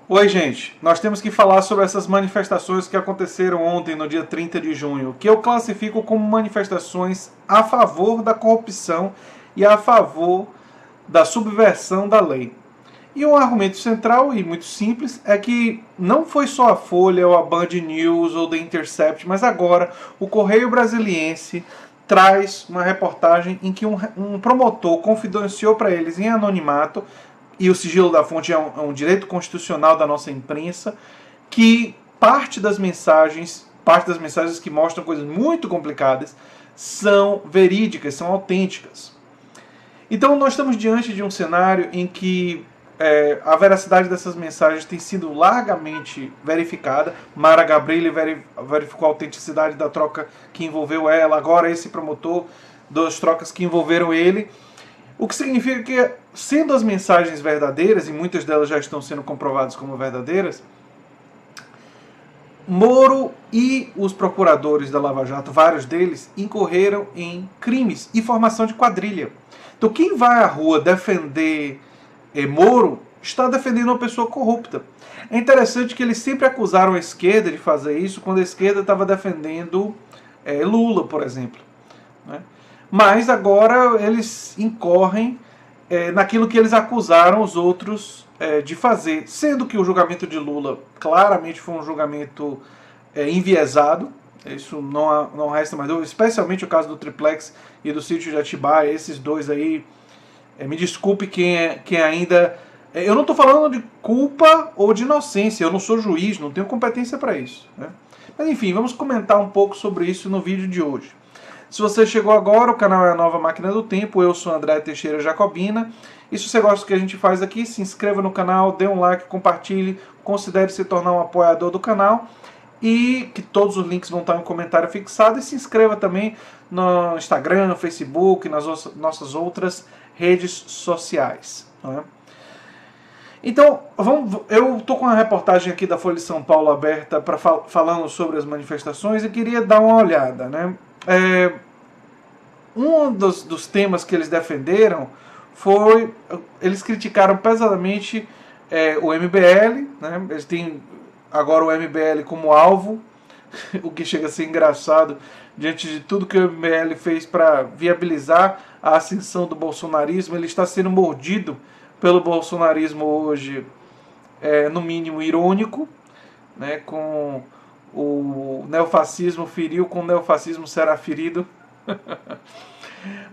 Oi, gente. Nós temos que falar sobre essas manifestações que aconteceram ontem, no dia 30 de junho, que eu classifico como manifestações a favor da corrupção e a favor da subversão da lei. E um argumento central e muito simples é que não foi só a Folha ou a Band News ou The Intercept, mas agora o Correio Brasiliense traz uma reportagem em que um promotor confidenciou para eles em anonimato, e o sigilo da fonte é um direito constitucional da nossa imprensa, que parte das mensagens que mostram coisas muito complicadas, são verídicas, são autênticas. Então nós estamos diante de um cenário em que a veracidade dessas mensagens tem sido largamente verificada. Mara Gabrilli verificou a autenticidade da troca que envolveu ela, agora esse promotor das trocas que envolveram ele. O que significa que, sendo as mensagens verdadeiras, e muitas delas já estão sendo comprovadas como verdadeiras, Moro e os procuradores da Lava Jato, vários deles, incorreram em crimes e formação de quadrilha. Então quem vai à rua defender Moro está defendendo uma pessoa corrupta. É interessante que eles sempre acusaram a esquerda de fazer isso quando a esquerda estava defendendo Lula, por exemplo, né? Mas agora eles incorrem naquilo que eles acusaram os outros de fazer, sendo que o julgamento de Lula claramente foi um julgamento enviesado. Isso não resta mais dúvida, especialmente o caso do Triplex e do sítio de Atibaia. Esses dois aí, me desculpe quem ainda... Eu não estou falando de culpa ou de inocência, eu não sou juiz, não tenho competência para isso, né? Mas enfim, vamos comentar um pouco sobre isso no vídeo de hoje. Se você chegou agora, o canal é a Nova Máquina do Tempo, eu sou André Teixeira Jacobina. E se você gosta do que a gente faz aqui, se inscreva no canal, dê um like, compartilhe, considere se tornar um apoiador do canal. E que todos os links vão estar no comentário fixado. E se inscreva também no Instagram, no Facebook, nas nossas outras redes sociais, né? Então, eu estou com uma reportagem aqui da Folha de São Paulo aberta falando sobre as manifestações e queria dar uma olhada, né? Um dos temas que eles defenderam foi... Eles criticaram pesadamente o MBL, né? Eles têm agora o MBL como alvo, o que chega a ser engraçado diante de tudo que o MBL fez para viabilizar a ascensão do bolsonarismo. Ele está sendo mordido pelo bolsonarismo hoje, no mínimo irônico, né? Com o neofascismo feriu, com o neofascismo será ferido.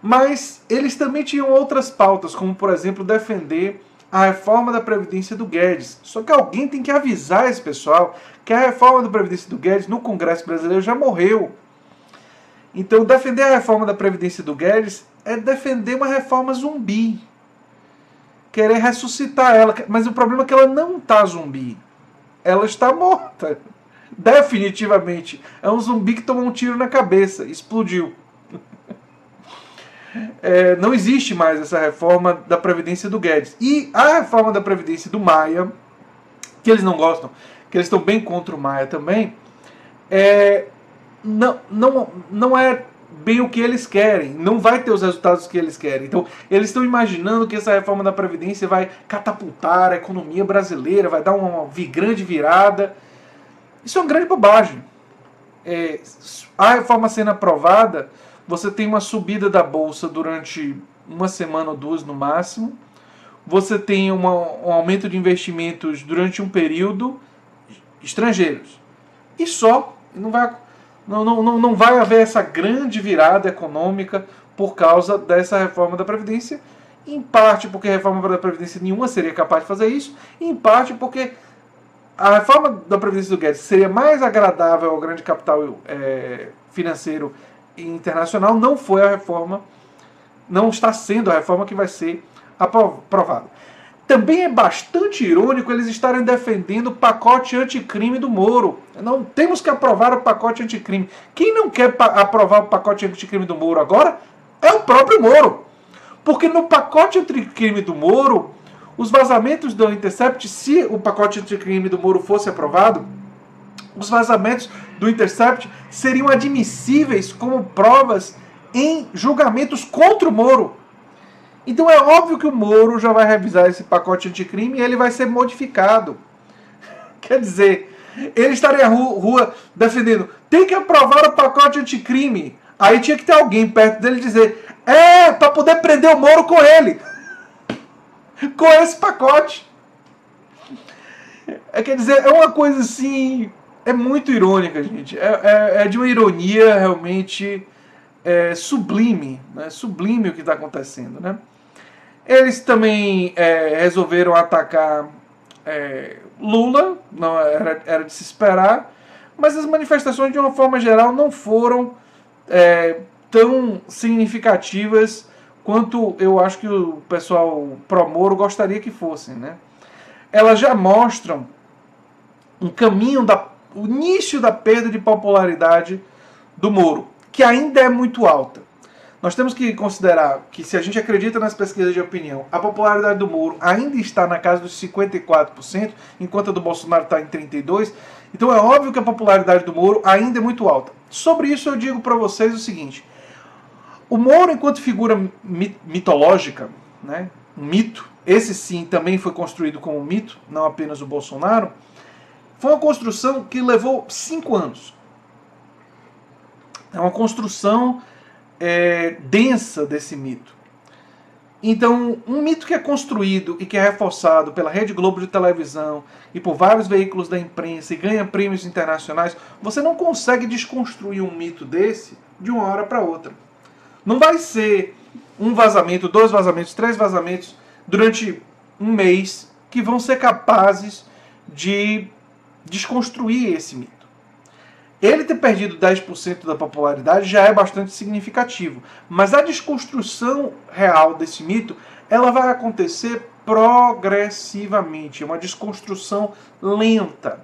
Mas eles também tinham outras pautas, como por exemplo defender a reforma da Previdência do Guedes. Só que alguém tem que avisar esse pessoal que a reforma da Previdência do Guedes no Congresso Brasileiro já morreu. Então defender a reforma da Previdência do Guedes é defender uma reforma zumbi, querer ressuscitar ela. Mas o problema é que ela não está zumbi, ela está morta. Definitivamente. É um zumbi que tomou um tiro na cabeça, explodiu. Não existe mais essa reforma da Previdência do Guedes. E a reforma da Previdência do Maia, que eles não gostam, que eles estão bem contra o Maia também, não é bem o que eles querem, não vai ter os resultados que eles querem. Então, eles estão imaginando que essa reforma da Previdência vai catapultar a economia brasileira, vai dar uma grande virada. Isso é uma grande bobagem. A reforma sendo aprovada, você tem uma subida da Bolsa durante uma semana ou duas no máximo, você tem um aumento de investimentos durante um período, estrangeiros. E só, não vai haver essa grande virada econômica por causa dessa reforma da Previdência, em parte porque a reforma da Previdência nenhuma seria capaz de fazer isso, em parte porque a reforma da Previdência do Guedes seria mais agradável ao grande capital financeiro internacional, não está sendo a reforma que vai ser aprovada. Também é bastante irônico eles estarem defendendo o pacote anticrime do Moro. Não temos que aprovar o pacote anticrime. Quem não quer aprovar o pacote anticrime do Moro agora é o próprio Moro. Porque no pacote anticrime do Moro, os vazamentos do Intercept, se o pacote anticrime do Moro fosse aprovado, os vazamentos do Intercept seriam admissíveis como provas em julgamentos contra o Moro. Então é óbvio que o Moro já vai revisar esse pacote anticrime e ele vai ser modificado. Quer dizer, ele estaria na rua defendendo, tem que aprovar o pacote anticrime. Aí tinha que ter alguém perto dele dizer, para poder prender o Moro com ele. Com esse pacote. Quer dizer, é uma coisa assim, é muito irônica, gente. É de uma ironia realmente sublime, né? Sublime o que está acontecendo, né? Eles também resolveram atacar Lula, não era de se esperar, mas as manifestações de uma forma geral não foram tão significativas quanto eu acho que o pessoal pró-Moro gostaria que fossem, né? Elas já mostram um caminho, o início da perda de popularidade do Moro, que ainda é muito alta. Nós temos que considerar que, se a gente acredita nas pesquisas de opinião, a popularidade do Moro ainda está na casa dos 54%, enquanto a do Bolsonaro está em 32%. Então é óbvio que a popularidade do Moro ainda é muito alta. Sobre isso eu digo para vocês o seguinte: o Moro, enquanto figura mitológica, né, um mito, esse sim também foi construído como um mito, não apenas o Bolsonaro, foi uma construção que levou 5 anos. É uma construção densa desse mito. Então, um mito que é construído e que é reforçado pela Rede Globo de televisão e por vários veículos da imprensa e ganha prêmios internacionais, você não consegue desconstruir um mito desse de uma hora para outra. Não vai ser um vazamento, 2 vazamentos, 3 vazamentos durante um mês que vão ser capazes de desconstruir esse mito. Ele ter perdido 10% da popularidade já é bastante significativo, mas a desconstrução real desse mito, ela vai acontecer progressivamente, é uma desconstrução lenta.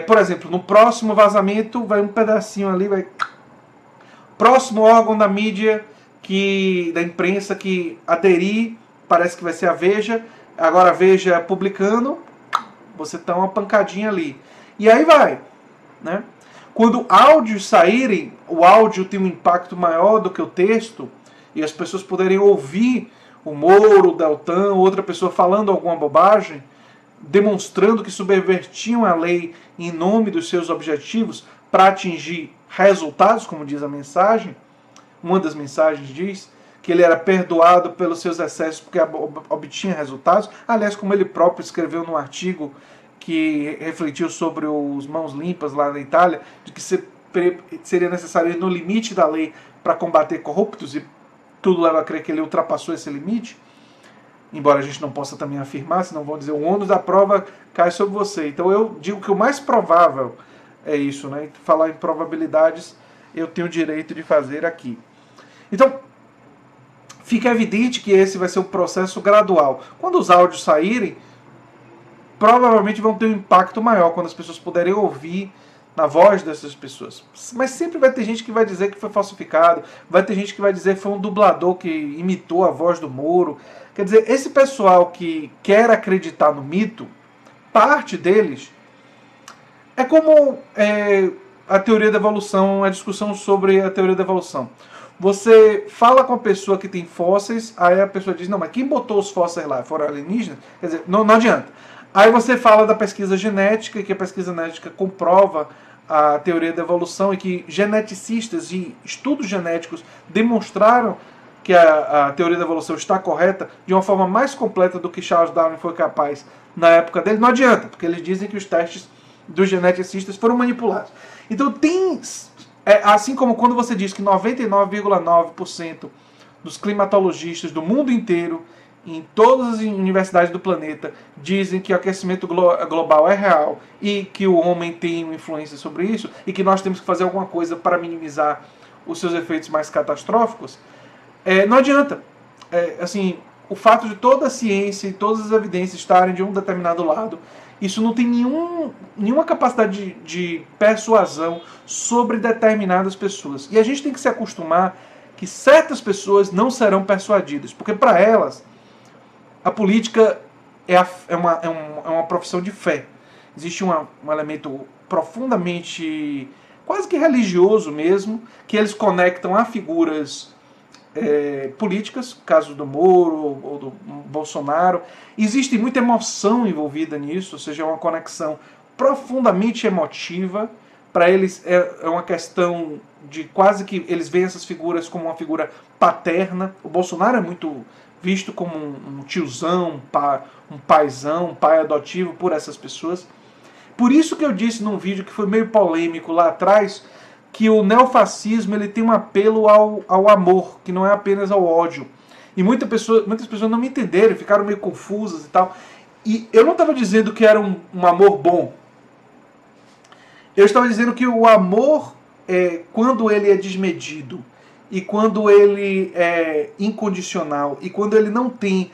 Por exemplo, no próximo vazamento vai um pedacinho ali, vai... Próximo órgão da mídia, da imprensa que aderir, parece que vai ser a Veja, agora a Veja publicando, você tá uma pancadinha ali. E aí vai, né? Quando áudios saírem, o áudio tem um impacto maior do que o texto, e as pessoas poderem ouvir o Moro, o Deltan, outra pessoa falando alguma bobagem, demonstrando que subvertiam a lei em nome dos seus objetivos para atingir resultados, como diz a mensagem. Uma das mensagens diz que ele era perdoado pelos seus excessos porque obtinha resultados. Aliás, como ele próprio escreveu num artigo que refletiu sobre os mãos limpas lá na Itália, de que seria necessário ir no limite da lei para combater corruptos, e tudo leva a crer que ele ultrapassou esse limite, embora a gente não possa também afirmar, senão vão dizer o ônus da prova cai sobre você. Então eu digo que o mais provável é isso, né? Falar em probabilidades eu tenho o direito de fazer aqui. Então, fica evidente que esse vai ser um processo gradual. Quando os áudios saírem, provavelmente vão ter um impacto maior quando as pessoas puderem ouvir na voz dessas pessoas. Mas sempre vai ter gente que vai dizer que foi falsificado, vai ter gente que vai dizer que foi um dublador que imitou a voz do Moro. Quer dizer, esse pessoal que quer acreditar no mito, parte deles é como a teoria da evolução, a discussão sobre a teoria da evolução. Você fala com a pessoa que tem fósseis, aí a pessoa diz, não, mas quem botou os fósseis lá? Foram alienígenas? Quer dizer, não adianta. Aí você fala da pesquisa genética, e que a pesquisa genética comprova a teoria da evolução, e que geneticistas e estudos genéticos demonstraram que a teoria da evolução está correta de uma forma mais completa do que Charles Darwin foi capaz na época dele. Não adianta, porque eles dizem que os testes dos geneticistas foram manipulados. Então tem... assim como quando você diz que 99,9% dos climatologistas do mundo inteiro, em todas as universidades do planeta, dizem que o aquecimento global é real e que o homem tem uma influência sobre isso e que nós temos que fazer alguma coisa para minimizar os seus efeitos mais catastróficos, não adianta. Assim, o fato de toda a ciência e todas as evidências estarem de um determinado lado, isso não tem nenhuma capacidade de persuasão sobre determinadas pessoas. E a gente tem que se acostumar que certas pessoas não serão persuadidas, porque para elas a política é uma profissão de fé. Existe um elemento profundamente, quase que religioso mesmo, que eles conectam a figuras políticas, caso do Moro ou do Bolsonaro. Existe muita emoção envolvida nisso, ou seja, uma conexão profundamente emotiva. Para eles é uma questão de quase que eles veem essas figuras como uma figura paterna. O Bolsonaro é muito visto como um tiozão, um paizão, um pai adotivo por essas pessoas. Por isso que eu disse num vídeo que foi meio polêmico lá atrás, que o neofascismo ele tem um apelo ao amor, que não é apenas ao ódio. E muitas pessoas não me entenderam, ficaram meio confusas e tal. E eu não estava dizendo que era um amor bom. Eu estava dizendo que o amor, quando ele é desmedido, e quando ele é incondicional, e quando ele não tem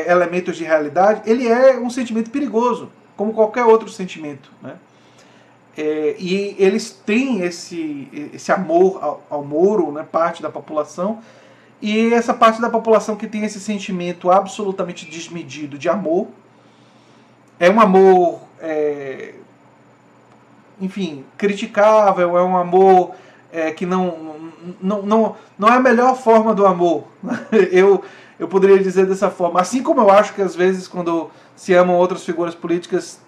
elementos de realidade, ele é um sentimento perigoso, como qualquer outro sentimento, né? E eles têm esse amor ao Moro, né, parte da população, e essa parte da população que tem esse sentimento absolutamente desmedido de amor, é um amor, enfim, criticável, é um amor que não é a melhor forma do amor. Eu poderia dizer dessa forma. Assim como eu acho que às vezes quando se amam outras figuras políticas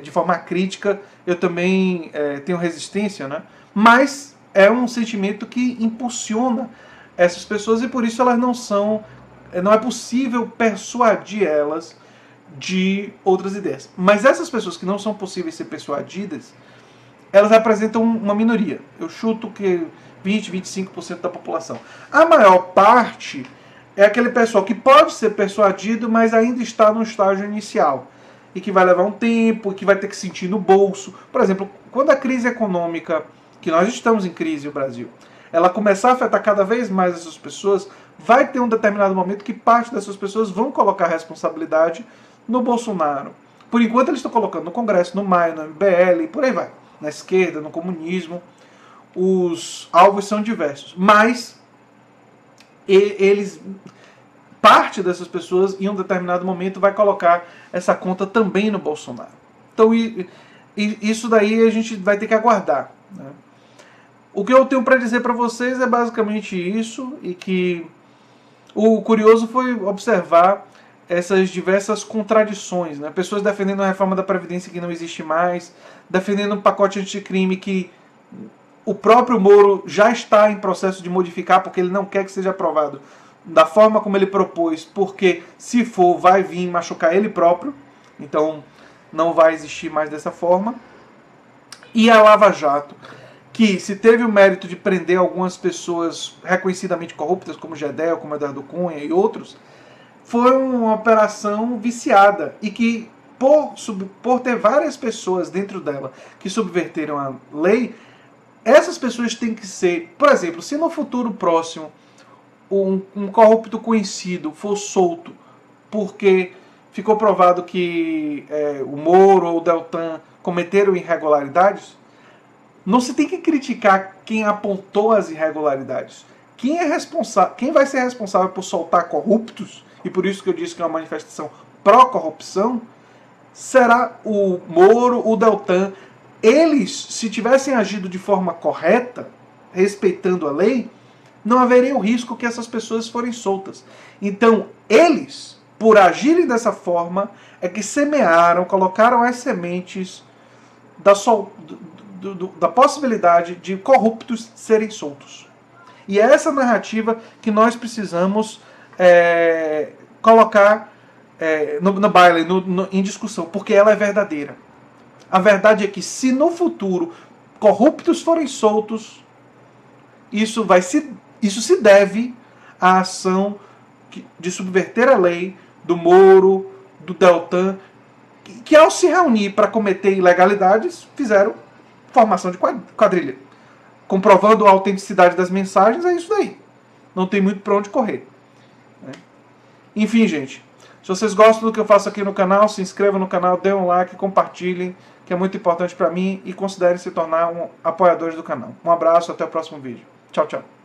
de forma crítica, eu também tenho resistência, né? Mas é um sentimento que impulsiona essas pessoas e por isso elas não é possível persuadir elas de outras ideias. Mas essas pessoas que não são possíveis ser persuadidas, elas representam uma minoria. Eu chuto que 20, 25% da população. A maior parte é aquele pessoal que pode ser persuadido, mas ainda está no estágio inicial. E que vai levar um tempo, que vai ter que sentir no bolso. Por exemplo, quando a crise econômica, que nós estamos em crise no Brasil, ela começar a afetar cada vez mais essas pessoas, vai ter um determinado momento que parte dessas pessoas vão colocar a responsabilidade no Bolsonaro. Por enquanto eles estão colocando no Congresso, no MAI, no MBL, e por aí vai. Na esquerda, no comunismo, os alvos são diversos. Mas parte dessas pessoas, em um determinado momento, vai colocar essa conta também no Bolsonaro. Então, isso daí a gente vai ter que aguardar, né? O que eu tenho para dizer para vocês é basicamente isso, e que o curioso foi observar essas diversas contradições, né? Pessoas defendendo a reforma da Previdência que não existe mais, defendendo um pacote anticrime que o próprio Moro já está em processo de modificar porque ele não quer que seja aprovado da forma como ele propôs, porque se for, vai vir machucar ele próprio, então não vai existir mais dessa forma. E a Lava Jato, que se teve o mérito de prender algumas pessoas reconhecidamente corruptas, como Gedel, como Eduardo Cunha e outros, foi uma operação viciada e que, por ter várias pessoas dentro dela que subverteram a lei, essas pessoas têm que ser, por exemplo, se no futuro próximo um corrupto conhecido for solto porque ficou provado que o Moro ou o Deltan cometeram irregularidades, não se tem que criticar quem apontou as irregularidades. Quem vai ser responsável por soltar corruptos, e por isso que eu disse que é uma manifestação pró-corrupção, será o Moro, o Deltan. Eles, se tivessem agido de forma correta, respeitando a lei, não haveria o risco que essas pessoas forem soltas. Então, eles, por agirem dessa forma, é que semearam, colocaram as sementes da possibilidade de corruptos serem soltos. E é essa narrativa que nós precisamos colocar no baile, em discussão, porque ela é verdadeira. A verdade é que se no futuro corruptos forem soltos, isso se deve à ação de subverter a lei do Moro, do Deltan, que ao se reunir para cometer ilegalidades, fizeram formação de quadrilha. Comprovando a autenticidade das mensagens, é isso daí. Não tem muito para onde correr. Enfim, gente. Se vocês gostam do que eu faço aqui no canal, se inscrevam no canal, dêem um like, compartilhem, que é muito importante para mim, e considerem se tornar apoiadores do canal. Um abraço, até o próximo vídeo. Tchau, tchau.